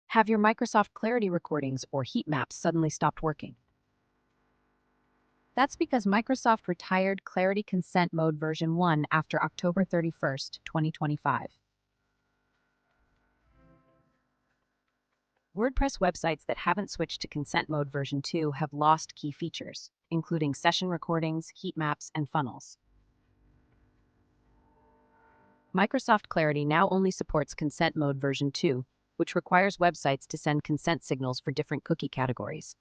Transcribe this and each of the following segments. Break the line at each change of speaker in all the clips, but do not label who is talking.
Have your Microsoft Clarity recordings or Heatmaps suddenly stopped working? That's because Microsoft retired Clarity Consent Mode version 1 after October 31st, 2025. WordPress websites that haven't switched to Consent Mode version 2 have lost key features, including session recordings, heat maps, and funnels. Microsoft Clarity now only supports Consent Mode version 2, which requires websites to send consent signals for different cookie categories.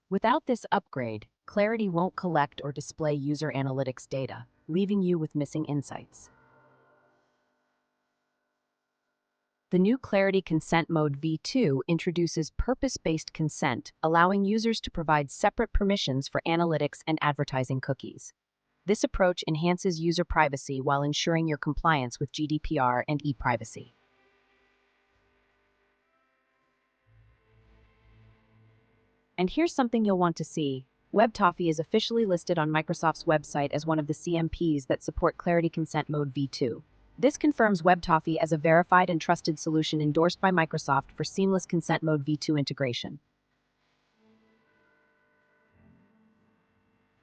Without this upgrade, Clarity won't collect or display user analytics data, leaving you with missing insights. The new Clarity Consent Mode v2 introduces purpose-based consent, allowing users to provide separate permissions for analytics and advertising cookies. This approach enhances user privacy while ensuring your compliance with GDPR and ePrivacy. And here's something you'll want to see. WebToffee is officially listed on Microsoft's website as one of the CMPs that support Clarity Consent Mode v2. This confirms WebToffee as a verified and trusted solution endorsed by Microsoft for seamless Consent Mode v2 integration.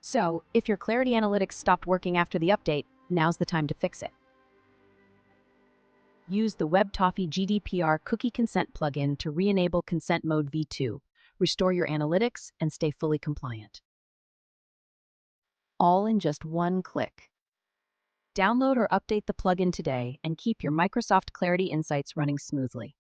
So, if your Clarity Analytics stopped working after the update, now's the time to fix it. Use the WebToffee GDPR Cookie Consent plugin to re-enable Consent Mode v2, restore your analytics, and stay fully compliant. All in just one click. Download or update the plugin today and keep your Microsoft Clarity insights running smoothly.